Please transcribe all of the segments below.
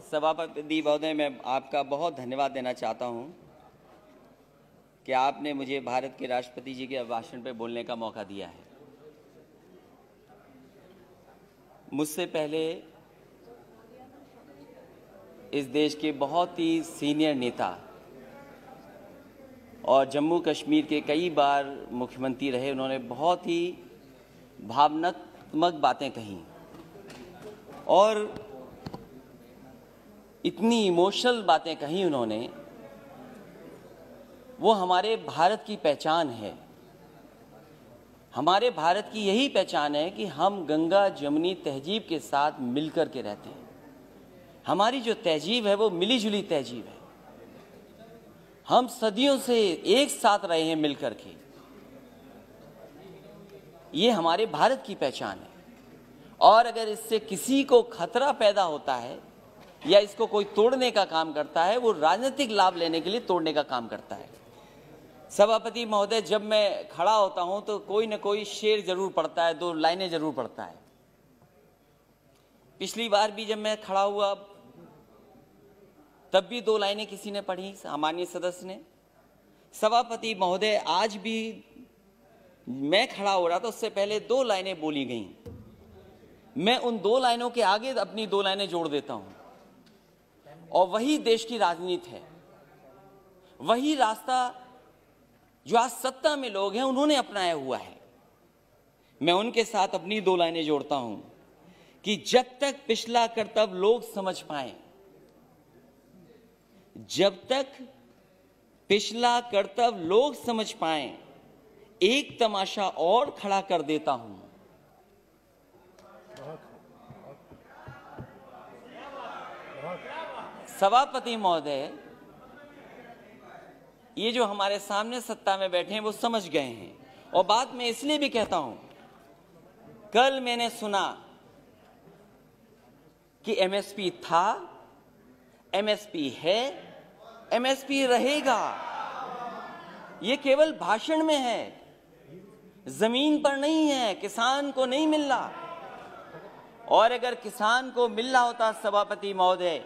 सभापति महोदय, मैं आपका बहुत धन्यवाद देना चाहता हूं कि आपने मुझे भारत के राष्ट्रपति जी के भाषण पर बोलने का मौका दिया है। मुझसे पहले इस देश के बहुत ही सीनियर नेता और जम्मू कश्मीर के कई बार मुख्यमंत्री रहे, उन्होंने बहुत ही भावनात्मक बातें कही और इतनी इमोशनल बातें कही उन्होंने। वो हमारे भारत की पहचान है। हमारे भारत की यही पहचान है कि हम गंगा जमुनी तहजीब के साथ मिलकर के रहते हैं। हमारी जो तहजीब है वो मिली जुली तहजीब है। हम सदियों से एक साथ रहे हैं मिलकर के। ये हमारे भारत की पहचान है और अगर इससे किसी को खतरा पैदा होता है या इसको कोई तोड़ने का काम करता है, वो राजनीतिक लाभ लेने के लिए तोड़ने का काम करता है। सभापति महोदय, जब मैं खड़ा होता हूं तो कोई न कोई शेर जरूर पढ़ता है, 2 लाइनें जरूर पढ़ता है। पिछली बार भी जब मैं खड़ा हुआ तब भी 2 लाइनें किसी ने पढ़ी, सामान्य सदस्य ने। सभापति महोदय, आज भी मैं खड़ा हो रहा था, उससे पहले 2 लाइनें बोली गईं। मैं उन 2 लाइनों के आगे अपनी 2 लाइनें जोड़ देता हूं और वही देश की राजनीति है। वही रास्ता जो आज सत्ता में लोग हैं उन्होंने अपनाया हुआ है। मैं उनके साथ अपनी 2 लाइनें जोड़ता हूं कि जब तक पिछला कर्तव्य लोग समझ पाए, जब तक पिछला कर्तव्य लोग समझ पाए, एक तमाशा और खड़ा कर देता हूं। सभापति महोदय, ये जो हमारे सामने सत्ता में बैठे हैं वो समझ गए हैं और बात मैं इसलिए भी कहता हूं, कल मैंने सुना कि एमएसपी था, एमएसपी है, एमएसपी रहेगा। ये केवल भाषण में है, जमीन पर नहीं है, किसान को नहीं मिल रहा। और अगर किसान को मिल रहा होता सभापति महोदय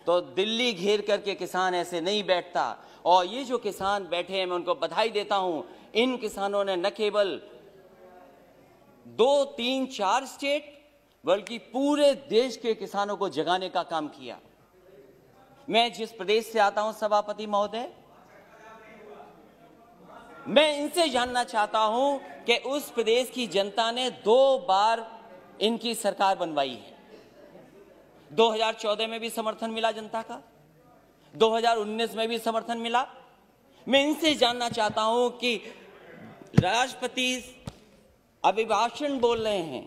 तो दिल्ली घेर करके किसान ऐसे नहीं बैठता। और ये जो किसान बैठे हैं, मैं उनको बधाई देता हूं। इन किसानों ने न केवल 2, 3, 4 स्टेट बल्कि पूरे देश के किसानों को जगाने का काम किया। मैं जिस प्रदेश से आता हूं सभापति महोदय, मैं इनसे जानना चाहता हूं कि उस प्रदेश की जनता ने 2 बार इनकी सरकार बनवाई है। 2014 में भी समर्थन मिला जनता का, 2019 में भी समर्थन मिला। मैं इनसे जानना चाहता हूं कि राष्ट्रपति अभिभाषण बोल रहे हैं,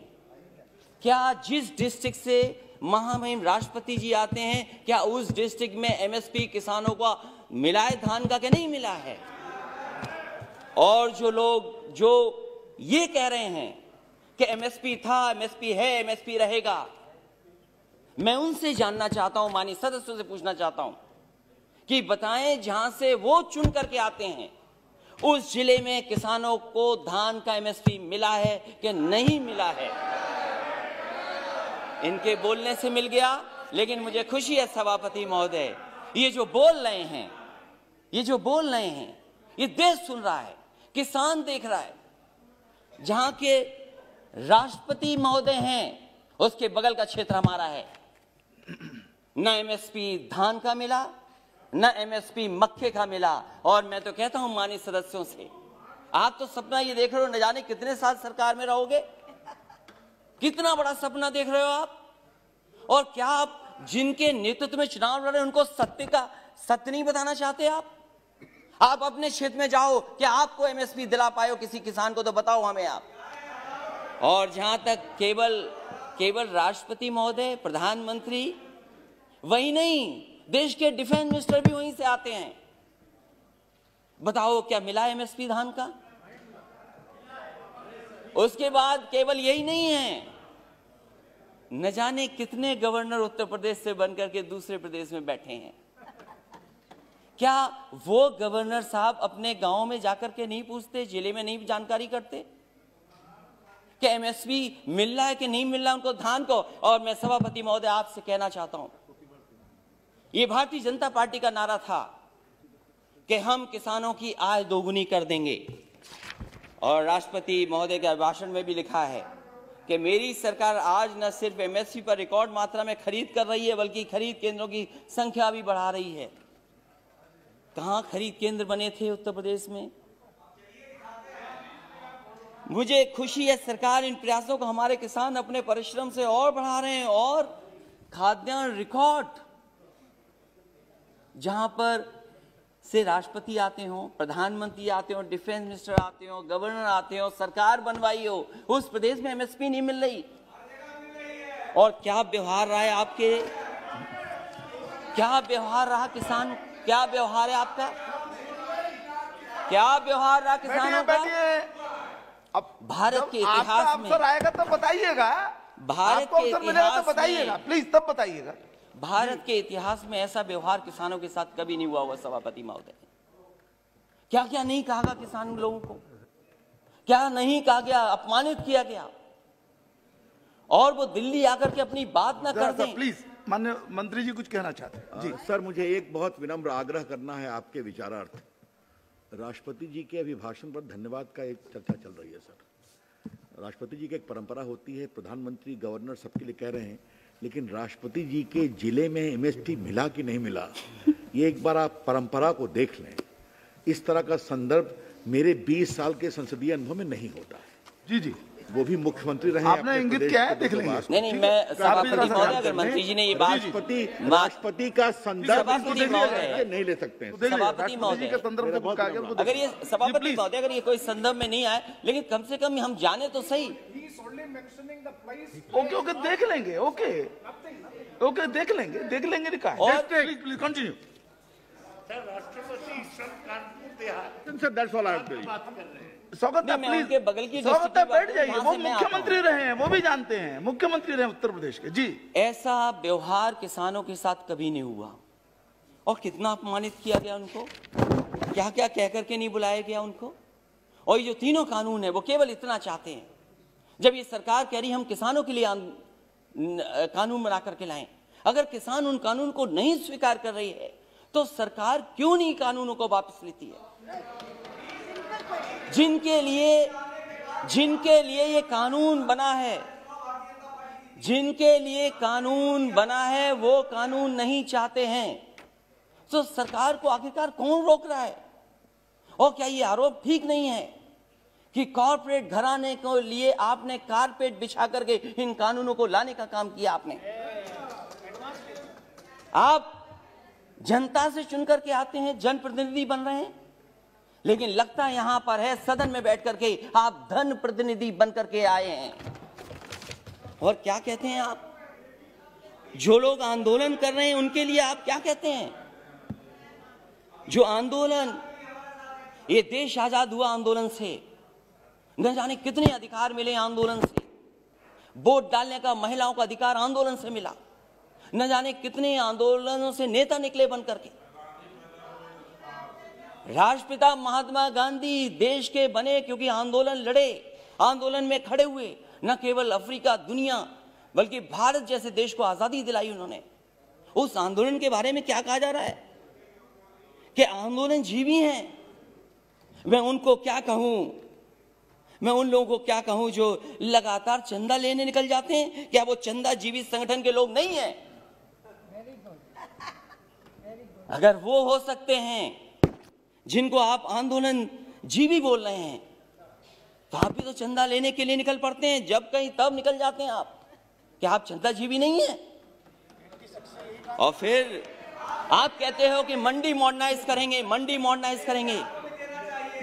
क्या जिस डिस्ट्रिक्ट से महामहिम राष्ट्रपति जी आते हैं, क्या उस डिस्ट्रिक्ट में एमएसपी किसानों को मिला है धान का कि नहीं मिला है? और जो लोग जो ये कह रहे हैं कि एमएसपी था, एमएसपी है, एमएसपी रहेगा, मैं उनसे जानना चाहता हूं, माननीय सदस्यों से पूछना चाहता हूं कि बताएं जहां से वो चुन करके आते हैं उस जिले में किसानों को धान का एमएसपी मिला है कि नहीं मिला है। इनके बोलने से मिल गया, लेकिन मुझे खुशी है सभापति महोदय, ये जो बोल रहे हैं, ये जो बोल रहे हैं, ये देश सुन रहा है, किसान देख रहा है। जहां के राष्ट्रपति महोदय हैं उसके बगल का क्षेत्र हमारा है। न एमएसपी धान का मिला, न एमएसपी मक्के का मिला। और मैं तो कहता हूं माननीय सदस्यों से, आप तो सपना ये देख रहे हो, न जाने कितने साल सरकार में रहोगे, कितना बड़ा सपना देख रहे हो आप। और क्या आप जिनके नेतृत्व में चुनाव लड़ रहे हैं उनको सत्य नहीं बताना चाहते? आप अपने क्षेत्र में जाओ, क्या आपको एमएसपी दिला पाए हो किसी किसान को? तो बताओ हमें आप। और जहां तक केवल राष्ट्रपति महोदय, प्रधानमंत्री, वही नहीं, देश के डिफेंस मिनिस्टर भी वहीं से आते हैं। बताओ क्या मिला एमएसपी धान का? उसके बाद केवल यही नहीं है, न जाने कितने गवर्नर उत्तर प्रदेश से बनकर के दूसरे प्रदेश में बैठे हैं। क्या वो गवर्नर साहब अपने गांव में जाकर के नहीं पूछते, जिले में नहीं जानकारी करते? कि एमएसपी मिल रहा है कि नहीं मिल रहा उनको धान को। और मैं सभापति महोदय आपसे कहना चाहता हूं, ये भारतीय जनता पार्टी का नारा था कि हम किसानों की आय दोगुनी कर देंगे, और राष्ट्रपति महोदय के भाषण में भी लिखा है कि मेरी सरकार आज न सिर्फ एमएसपी पर रिकॉर्ड मात्रा में खरीद कर रही है, बल्कि खरीद केंद्रों की संख्या भी बढ़ा रही है। कहां खरीद केंद्र बने थे उत्तर प्रदेश में? मुझे खुशी है सरकार इन प्रयासों को, हमारे किसान अपने परिश्रम से और बढ़ा रहे हैं। और खाद्यान्न रिकॉर्ड, जहां पर से राष्ट्रपति आते हो, प्रधानमंत्री आते हो, डिफेंस मिनिस्टर आते हो, गवर्नर आते हो, सरकार बनवाई हो, उस प्रदेश में एमएसपी नहीं मिल रही। और क्या व्यवहार रहा है आपके, क्या व्यवहार रहा किसान, क्या व्यवहार है आपका, क्या व्यवहार रहा किसानों का? अब भारत के इतिहास में अवसर आएगा तब बताइएगा, भारत के इतिहास तो बताइएगा, प्लीज तब बताइएगा। भारत के इतिहास में ऐसा व्यवहार किसानों के साथ कभी नहीं हुआ हुआ सभापति महोदय। क्या क्या नहीं कहा गया किसान लोगों को, क्या नहीं कहा गया, अपमानित किया गया, और वो दिल्ली आकर के अपनी बात ना कर दें। प्लीज माननीय मंत्री जी कुछ कहना चाहते हैं जी। सर, मुझे एक बहुत विनम्र आग्रह करना है आपके विचारार्थ। राष्ट्रपति जी के अभिभाषण पर धन्यवाद का एक चर्चा चल रही है सर। राष्ट्रपति जी की एक परंपरा होती है, प्रधानमंत्री गवर्नर सबके लिए कह रहे हैं, लेकिन राष्ट्रपति जी के जिले में एमएसपी मिला कि नहीं मिला, ये एक बार आप परंपरा को देख लें। इस तरह का संदर्भ मेरे 20 साल के संसदीय अनुभव में नहीं होता है। जी जी, वो भी मुख्यमंत्री रहे। आपने इंगित किया है, देख लेंगे। नहीं, मैं सभापति महोदय, अगर मंत्री जी ने ये बात, राष्ट्रपति का संदर्भ नहीं ले सकते हैं। सभापति महोदय, अगर ये सभापति महोदय अगर ये कोई संदर्भ में नहीं आए, लेकिन कम से कम हम जाने तो सही। ओके ओके, देख लेंगे, ओके ओके, देख लेंगे लिखा है। Please continue sir. राष्ट्रपति that's all I have to say. स्वागत है, प्लीज उनके बगल की स्वागत है, बैठ जाइए। वो मुख्यमंत्री रहे हैं, वो भी जानते हैं, मुख्यमंत्री रहे उत्तर प्रदेश के जी। ऐसा व्यवहार किसानों के साथ कभी नहीं हुआ, और कितना अपमानित किया गया उनको, क्या क्या कह करके नहीं बुलाया गया उनको। और ये जो तीनों कानून है वो केवल इतना चाहते हैं, जब ये सरकार कह रही हम किसानों के लिए कानून बना करके लाएं, अगर किसान उन कानून को नहीं स्वीकार कर रही है तो सरकार क्यों नहीं कानूनों को वापस लेती है? जिनके लिए ये कानून बना है, जिनके लिए कानून बना है, वो कानून नहीं चाहते हैं, तो सरकार को आखिरकार कौन रोक रहा है? और क्या ये आरोप ठीक नहीं है कि कॉर्पोरेट घराने को लिए आपने कारपेट बिछा करके इन कानूनों को लाने का काम किया? आपने, आप जनता से चुन करके आते हैं, जनप्रतिनिधि बन रहे हैं, लेकिन लगता यहां पर है सदन में बैठ करके आप धन प्रतिनिधि बन करके आए हैं। और क्या कहते हैं आप? जो लोग आंदोलन कर रहे हैं उनके लिए आप क्या कहते हैं? जो आंदोलन, ये देश आजाद हुआ आंदोलन से, न जाने कितने अधिकार मिले आंदोलन से। वोट डालने का महिलाओं का अधिकार आंदोलन से मिला, न जाने कितने आंदोलनों से नेता निकले बन करके। राष्ट्रपिता महात्मा गांधी देश के बने क्योंकि आंदोलन लड़े, आंदोलन में खड़े हुए, न केवल अफ्रीका, दुनिया, बल्कि भारत जैसे देश को आजादी दिलाई उन्होंने। उस आंदोलन के बारे में क्या कहा जा रहा है कि आंदोलन जीवी हैं। मैं उनको क्या कहूं, मैं उन लोगों को क्या कहूं जो लगातार चंदा लेने निकल जाते हैं? क्या वो चंदा जीवी संगठन के लोग नहीं हैं? अगर वो हो सकते हैं जिनको आप आंदोलन जीवी बोल रहे हैं, तो आप भी तो चंदा लेने के लिए निकल पड़ते हैं, जब कहीं तब निकल जाते हैं आप। क्या आप चंदा जीवी नहीं है? और फिर आप कहते हो कि मंडी मॉडर्नाइज करेंगे, मंडी मॉडर्नाइज करेंगे,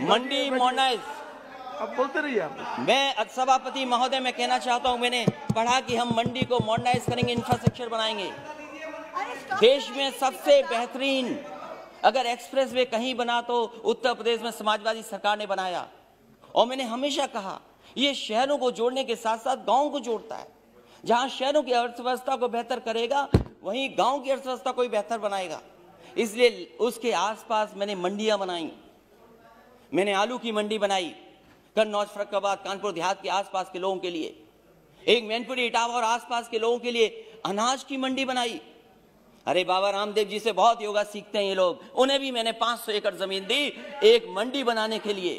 मंडी मॉडर्नाइज। अब बोलते रहिए आप। मैं सभापति महोदय मैं कहना चाहता हूं, मैंने पढ़ा कि हम मंडी को मॉडर्नाइज करेंगे, इंफ्रास्ट्रक्चर बनाएंगे। देश में सबसे बेहतरीन अगर एक्सप्रेस वे कहीं बना तो उत्तर प्रदेश में समाजवादी सरकार ने बनाया। और मैंने हमेशा कहा ये शहरों को जोड़ने के साथ साथ गांव को जोड़ता है। जहां शहरों की अर्थव्यवस्था को बेहतर करेगा, वहीं गांव की अर्थव्यवस्था को भी बेहतर बनाएगा। इसलिए उसके आसपास मैंने मंडियां बनाई। मैंने आलू की मंडी बनाई, कन्नौज, फर्रुखाबाद, कानपुर देहात के आसपास के लोगों के लिए, एक मैनपुरी, इटावा और आसपास के लोगों के लिए अनाज की मंडी बनाई। अरे बाबा रामदेव जी से बहुत योगा सीखते हैं ये लोग, उन्हें भी मैंने 500 एकड़ जमीन दी एक मंडी बनाने के लिए,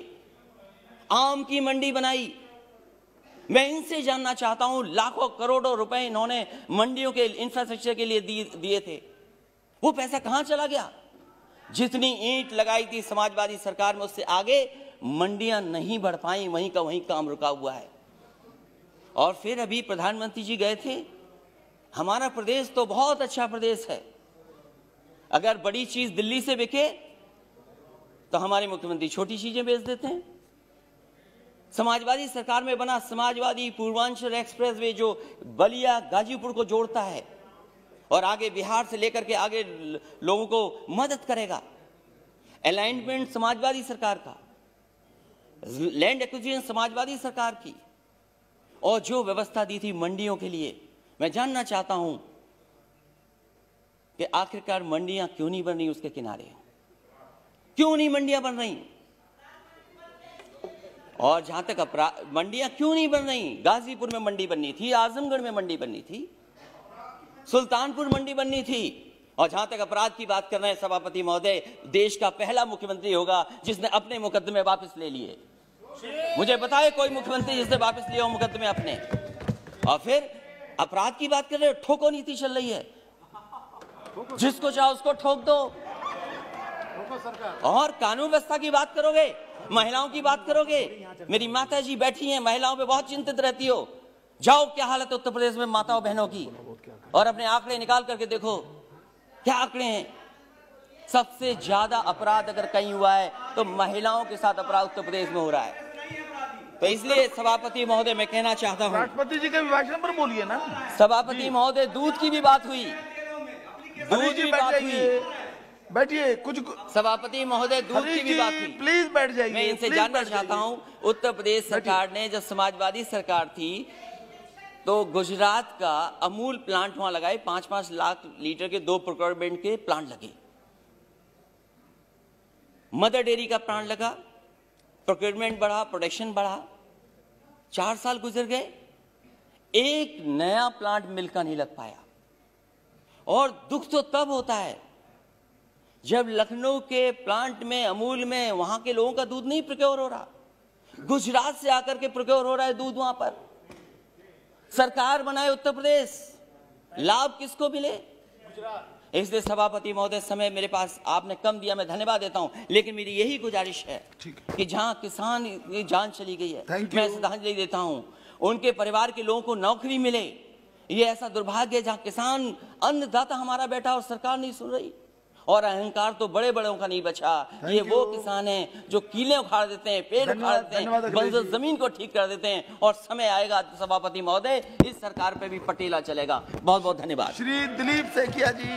आम की मंडी बनाई। मैं इनसे जानना चाहता हूं, लाखों करोड़ों रुपए इन्होंने मंडियों के इंफ्रास्ट्रक्चर के लिए दिए थे, वो पैसा कहां चला गया? जितनी ईंट लगाई थी समाजवादी सरकार में, उससे आगे मंडियां नहीं बढ़ पाई, वहीं का वहीं काम रुका हुआ है। और फिर अभी प्रधानमंत्री जी गए थे, हमारा प्रदेश तो बहुत अच्छा प्रदेश है, अगर बड़ी चीज दिल्ली से बिके तो हमारे मुख्यमंत्री छोटी चीजें बेच देते हैं। समाजवादी सरकार में बना समाजवादी पूर्वांचल एक्सप्रेस वे जो बलिया गाजीपुर को जोड़ता है और आगे बिहार से लेकर के आगे लोगों को मदद करेगा, अलाइनमेंट समाजवादी सरकार का, लैंड एक्विजिशन समाजवादी सरकार की, और जो व्यवस्था दी थी मंडियों के लिए, मैं जानना चाहता हूं कि आखिरकार मंडियां क्यों नहीं बन रही उसके किनारे, क्यों नहीं मंडियां बन रही? और जहां तक मंडियां क्यों नहीं बन रही, गाजीपुर में मंडी बननी थी, आजमगढ़ में मंडी बननी थी, सुल्तानपुर मंडी बननी थी। और जहां तक अपराध की बात कर रहे हैं सभापति महोदय, देश का पहला मुख्यमंत्री होगा जिसने अपने मुकदमे वापस ले लिए। मुझे बताए कोई मुख्यमंत्री जिसने वापस लिया हो मुकदमे अपने। और फिर अपराध की बात कर रहे हो, ठोको नीति चल रही है, जिसको चाहो उसको ठोक दो। और कानून व्यवस्था की बात करोगे, महिलाओं की बात करोगे, मेरी माता जी बैठी हैं, महिलाओं पे बहुत चिंतित रहती हो, जाओ क्या हालत है उत्तर प्रदेश में माताओं बहनों की, और अपने आंकड़े निकाल करके देखो क्या आंकड़े हैं। सबसे ज्यादा अपराध अगर कहीं हुआ है तो महिलाओं के साथ अपराध उत्तर प्रदेश में हो रहा है। तो इसलिए सभापति महोदय मैं कहना चाहता हूं, राष्ट्रपति जी के अभिभाषण पर बोलिए ना। सभापति महोदय, दूध की भी बात हुई, दूध की बात हुई, बैठिए। कुछ सभापति महोदय, दूध की भी बात हुई, प्लीज बैठ जाइए। मैं इनसे जानना चाहता हूं, उत्तर प्रदेश सरकार ने जब समाजवादी सरकार थी तो गुजरात का अमूल प्लांट वहां लगाए, 5-5 लाख लीटर के 2 प्रोक्योरमेंट के प्लांट लगे, मदर डेयरी का प्लांट लगा, प्रोक्योरमेंट बढ़ा, प्रोडक्शन बढ़ा। 4 साल गुजर गए, एक नया प्लांट मिल का नहीं लग पाया। और दुख तो तब होता है जब लखनऊ के प्लांट में, अमूल में, वहां के लोगों का दूध नहीं प्रोक्योर हो रहा, गुजरात से आकर के प्रोक्योर हो रहा है दूध। वहां पर सरकार बनाए उत्तर प्रदेश, लाभ किसको मिले? इसलिए सभापति महोदय, समय मेरे पास आपने कम दिया, मैं धन्यवाद देता हूं, लेकिन मेरी यही गुजारिश है कि जहां किसान की जान चली गई है, मैं श्रद्धांजलि देता हूं, उनके परिवार के लोगों को नौकरी मिले। ये ऐसा दुर्भाग्य है जहां किसान अन्नदाता हमारा बैठा और सरकार नहीं सुन रही। और अहंकार तो बड़े बड़ों का नहीं बचा। ये वो किसान हैं जो कीले उखाड़ देते हैं, पेड़ उखाड़ देते हैं, बंजर जमीन को ठीक कर देते हैं। और समय आएगा सभापति महोदय, इस सरकार पे भी पटेला चलेगा। बहुत बहुत धन्यवाद। श्री दिलीप सैकिया जी।